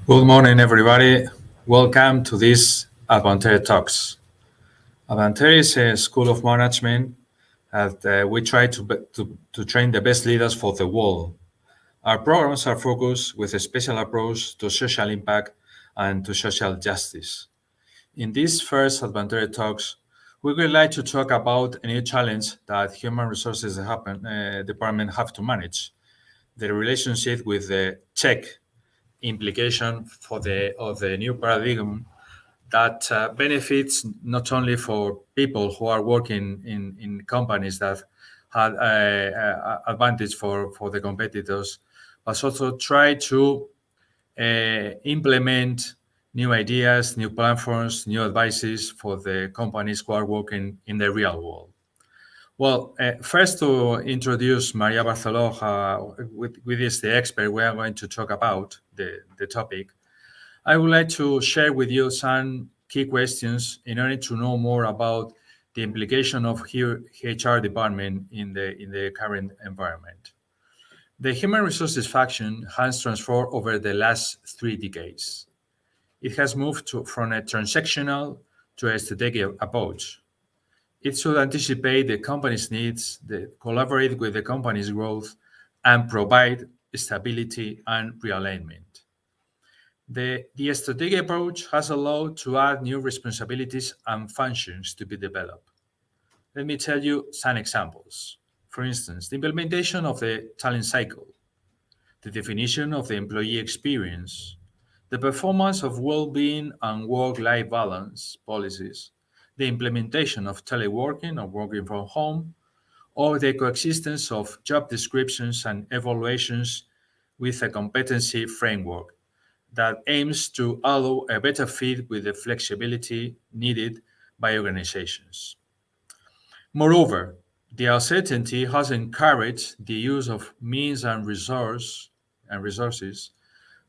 Good morning, everybody. Welcome to this Advantere Talks. Advantere is a school of management that we try to train the best leaders for the world. Our programs are focused with a special approach to social impact and to social justice. In this first Advantere Talks, we would like to talk about a new challenge that human resources department have to manage, the relationship with the tech implication of the new paradigm that benefits not only for people who are working in companies that had advantage for the competitors, but also try to implement new ideas, new platforms, new advices for the companies who are working in the real world. Well, first to introduce Maria Barcelo, with is the expert we are going to talk about the topic. I would like to share with you some key questions in order to know more about the implication of HR department in the current environment. The human resources function has transformed over the last 3 decades. It has moved from a transactional to a strategic approach. It should anticipate the company's needs, collaborate with the company's growth, and provide stability and realignment. The strategic approach has allowed to add new responsibilities and functions to be developed. Let me tell you some examples. For instance, the implementation of the talent cycle, the definition of the employee experience, the performance of well-being and work-life balance policies, the implementation of teleworking or working from home, or the coexistence of job descriptions and evaluations with a competency framework that aims to allow a better fit with the flexibility needed by organizations. Moreover, the uncertainty has encouraged the use of means and resources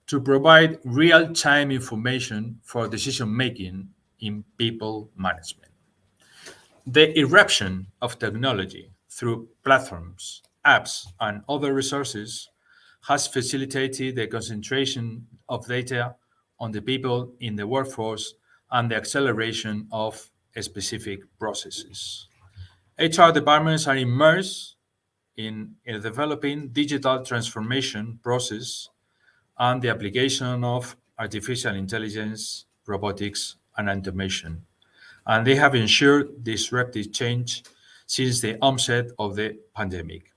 to provide real-time information for decision-making in people management. The irruption of technology through platforms, apps, and other resources has facilitated the concentration of data on the people in the workforce and the acceleration of specific processes. HR departments are immersed in a developing digital transformation process and the application of artificial intelligence, robotics, and automation. And they have ensured disruptive change since the onset of the pandemic.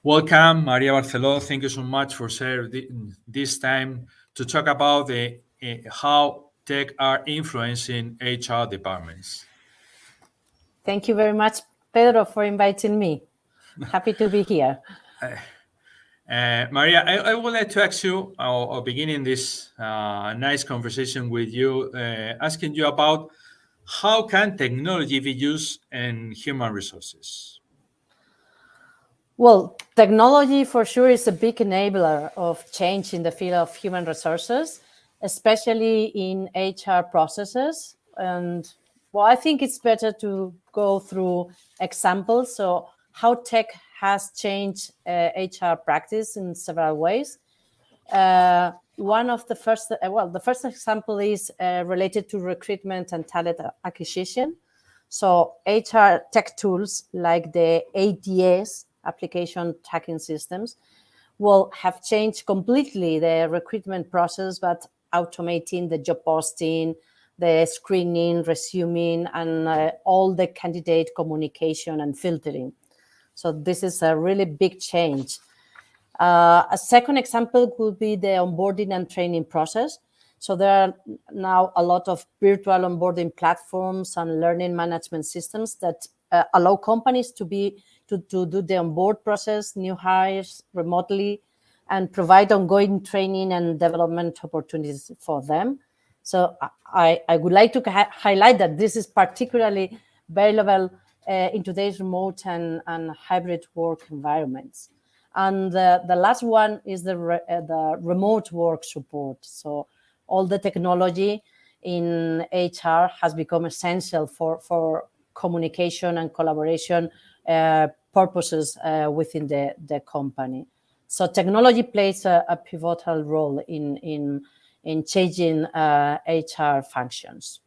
Welcome, Maria Barcelo. Thank you so much for sharing this time to talk about how tech are influencing HR departments. Thank you very much, Pedro, for inviting me. Happy to be here. Maria, I would like to ask you, or beginning this nice conversation with you, asking you about how can technology be used in human resources? Well, technology for sure is a big enabler of change in the field of human resources, especially in HR processes. And well, I think it's better to go through examples. So how tech has changed HR practice in several ways. One of the first, the first example is related to recruitment and talent acquisition. So HR tech tools like the ATS, application tracking systems, will have changed completely the recruitment process, but automating the job posting, the screening, resuming, and all the candidate communication and filtering. So this is a really big change. A second example could be the onboarding and training process. So there are now a lot of virtual onboarding platforms and learning management systems that allow companies to do the onboard process, new hires remotely, and provide ongoing training and development opportunities for them. So I would like to highlight that this is particularly valuable in today's remote and hybrid work environments. And the last one is the remote work support. So all the technology in HR has become essential for communication and collaboration purposes within the company. So technology plays a pivotal role in changing HR functions.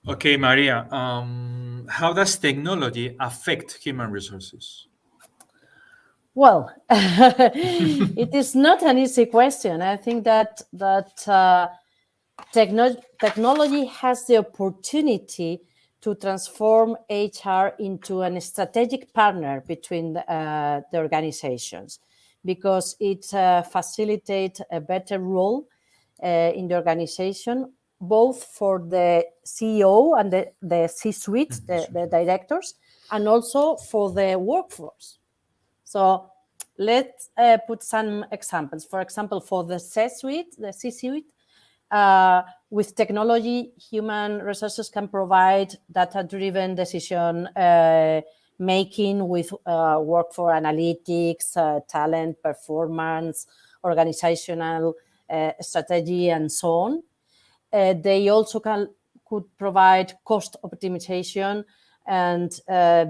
Okay, Maria, how does technology affect human resources? Well, it is not an easy question. I think that technology has the opportunity to transform HR into a strategic partner between the organizations, because it facilitates a better role in the organization, both for the CEO and the C-suite, the directors, and also for the workforce. So let's put some examples. For example, for the C-suite, with technology, human resources can provide data-driven decision making with workforce analytics, talent, performance, organizational strategy, and so on. They also could provide cost optimization, and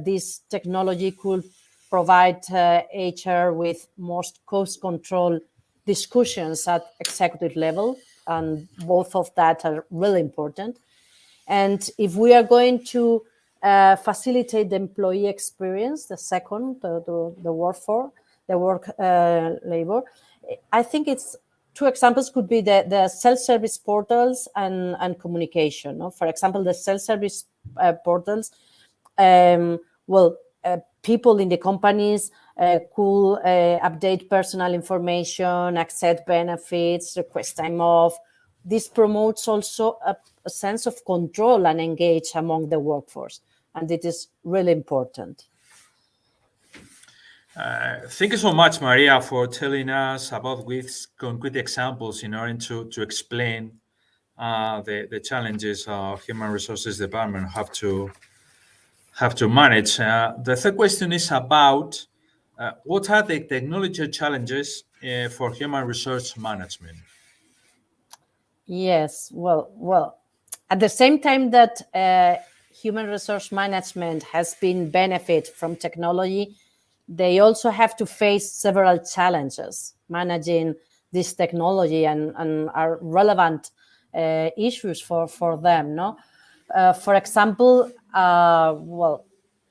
this technology could provide HR with most cost control discussions at executive level, and both of that are really important. And if we are going to facilitate the employee experience, the second, the work labor, I think it's two examples could be the self-service portals and communication. No? For example, the self-service portals, people in the companies could update personal information, accept benefits, request time off. This promotes also a sense of control and engage among the workforce, and it is really important. Thank you so much, Maria, for telling us about with concrete examples in order to explain the challenges of human resources department have to manage. The third question is about what are the technology challenges for human resource management? Yes, well, at the same time that human resource management has been benefit from technology, they also have to face several challenges managing this technology and are relevant issues for them. No, for example,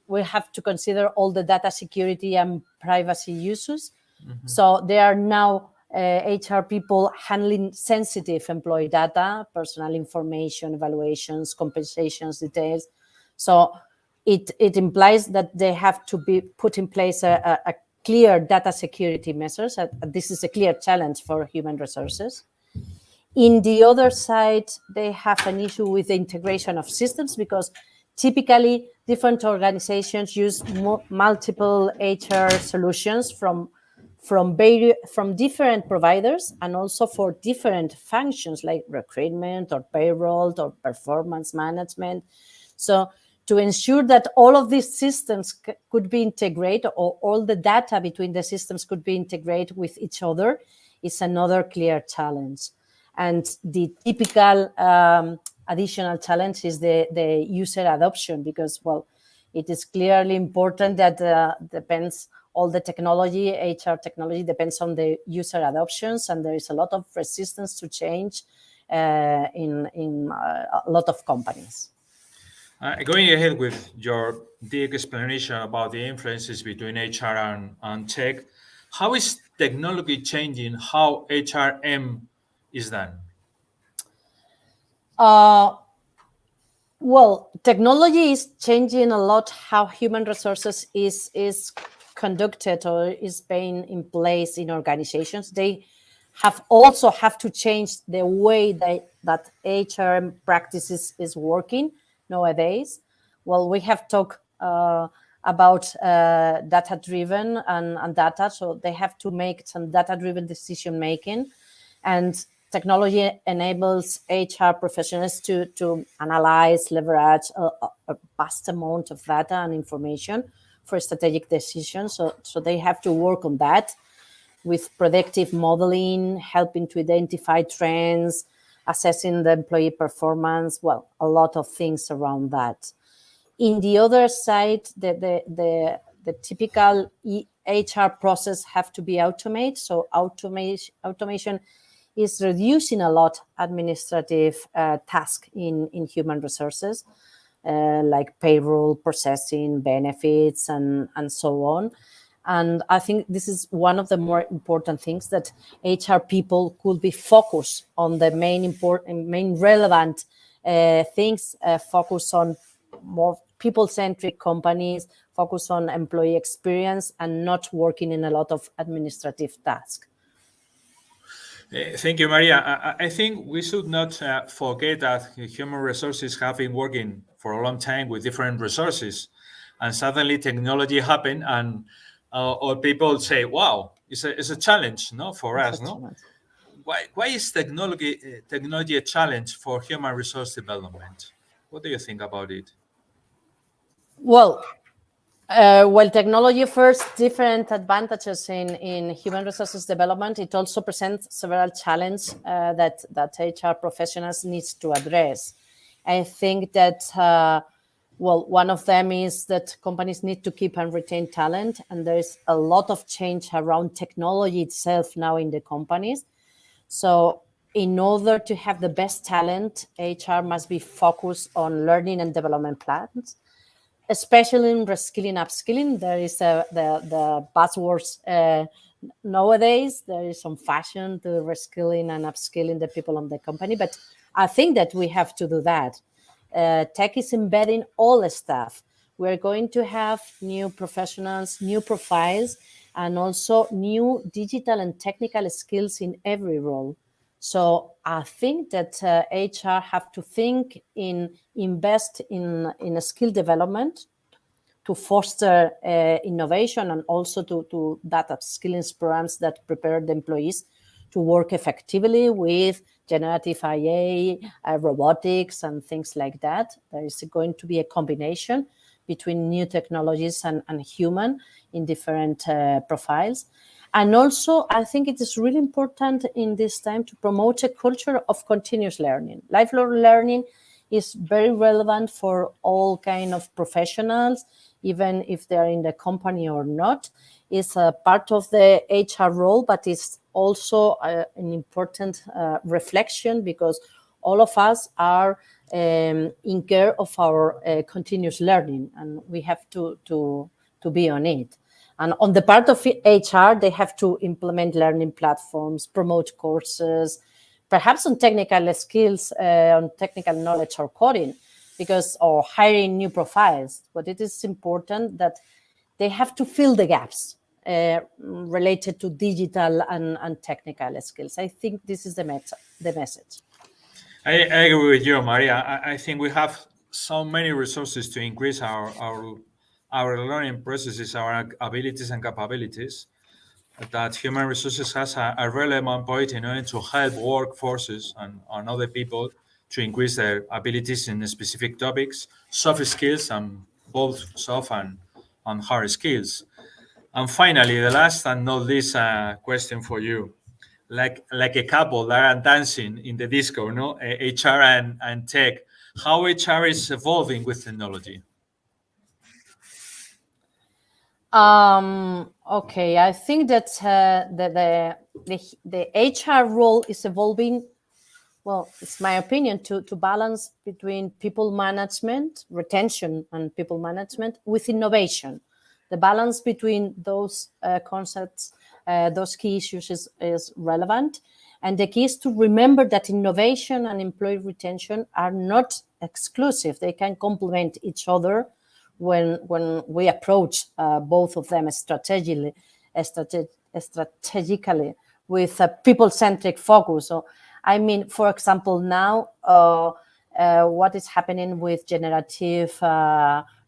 we have to consider all the data security and privacy uses. Mm-hmm. So there are now HR people handling sensitive employee data, personal information, evaluations, compensations, details. So it implies that they have to be put in place a clear data security measures. This is a clear challenge for human resources. In the other side, they have an issue with the integration of systems, because typically different organizations use multiple HR solutions from different providers, and also for different functions like recruitment or payroll or performance management. So to ensure that all of these systems could be integrated, or all the data between the systems could be integrated with each other, is another clear challenge. And the typical additional challenge is the user adoption, because, it is clearly important that depends all the technology, HR technology depends on the user adoptions, and there is a lot of resistance to change in a lot of companies. Going ahead with your deep explanation about the influences between HR and tech, how is technology changing how HRM is done? Technology is changing a lot how human resources is conducted or is being in place in organizations. They have to change the way that HR practices is working nowadays. We have talked about data-driven and data. So they have to make some data-driven decision making, and technology enables HR professionals to analyze, leverage a vast amount of data and information for strategic decisions. So they have to work on that with predictive modeling, helping to identify trends, assessing the employee performance. Well, a lot of things around that. In the other side, the typical HR process have to be automated. So automation is reducing a lot administrative task in human resources, like payroll processing, benefits, and so on. And I think this is one of the more important things, that HR people could be focused on the main relevant things, focus on more people-centric companies, focus on employee experience, and not working in a lot of administrative tasks. Thank you, Maria. I think we should not forget that human resources have been working for a long time with different resources, and suddenly technology happened, and or people say, "Wow, it's a challenge, no, for us, no? Why is technology a challenge for human resource development? What do you think about it?" Well, technology offers different advantages in human resources development, it also presents several challenges that HR professionals need to address. I think that, one of them is that companies need to keep and retain talent, and there is a lot of change around technology itself now in the companies. So in order to have the best talent, HR must be focused on learning and development plans, especially in reskilling, upskilling. There is the buzzwords nowadays. There is some fashion to reskilling and upskilling the people on the company, but I think that we have to do that. Tech is embedding all the staff. We're going to have new professionals, new profiles, and also new digital and technical skills in every role. So I think that HR have to invest in a skill development to foster innovation, and also to data skilling programs that prepare the employees to work effectively with generative AI, robotics, and things like that. There is going to be a combination between new technologies and human in different profiles. And also, I think it is really important in this time to promote a culture of continuous learning. Lifelong learning is very relevant for all kind of professionals, even if they're in the company or not. It's a part of the HR role, but it's also an important reflection, because all of us are in care of our continuous learning, and we have to be on it. And on the part of HR, they have to implement learning platforms, promote courses, perhaps on technical skills, on technical knowledge or coding, or hiring new profiles. But it is important that they have to fill the gaps related to digital and technical skills. I think this is the message. I agree with you, Maria. I think we have so many resources to increase our learning processes, our abilities and capabilities, that human resources has a relevant point in order to help workforces and other people to increase their abilities in specific topics, soft skills, and both soft and hard skills. And finally, the last and not least question for you. Like a couple that are dancing in the disco, no? HR and tech. How HR is evolving with technology? Okay, I think that the HR role is evolving. Well, it's my opinion to balance between people management, retention, and people management with innovation. The balance between those concepts, those key issues is relevant. And the key is to remember that innovation and employee retention are not exclusive. They can complement each other when we approach both of them strategically with a people-centric focus. So, I mean, for example, now what is happening with generative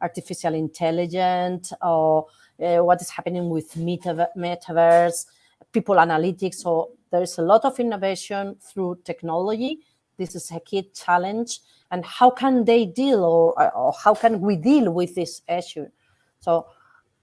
artificial intelligence, or what is happening with metaverse, people analytics. So there's a lot of innovation through technology. This is a key challenge. And how can they deal, or how can we deal with this issue? So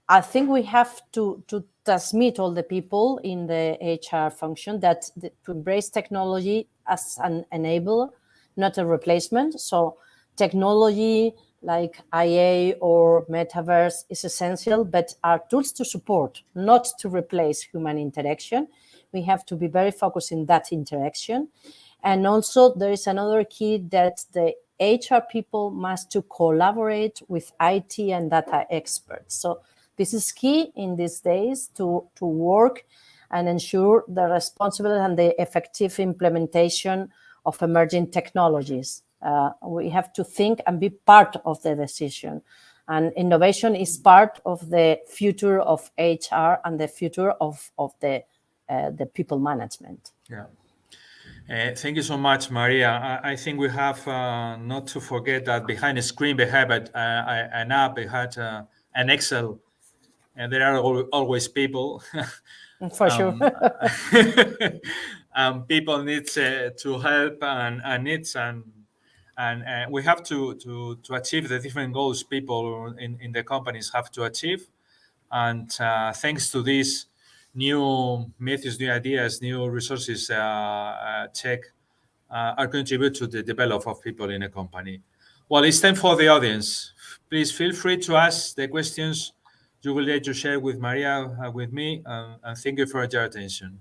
I think we have to transmit all the people in the HR function that to embrace technology as an enabler, not a replacement. So technology like IA or metaverse is essential, but are tools to support, not to replace human interaction. We have to be very focused in that interaction. And also there is another key that the HR people must to collaborate with IT and data experts. So this is key in these days to work and ensure the responsible and the effective implementation of emerging technologies. We have to think and be part of the decision. And innovation is part of the future of HR and the future of the people management. Yeah. Thank you so much, Maria. I think we have not to forget that behind the screen, we have an app, we had an Excel, and there are always people. For sure. People need to help and needs, and we have to achieve the different goals people in the companies have to achieve. And thanks to these new methods, new ideas, new resources, tech are contribute to the development of people in a company. Well, it's time for the audience. Please feel free to ask the questions you would like to share with Maria, with me, and thank you for your attention.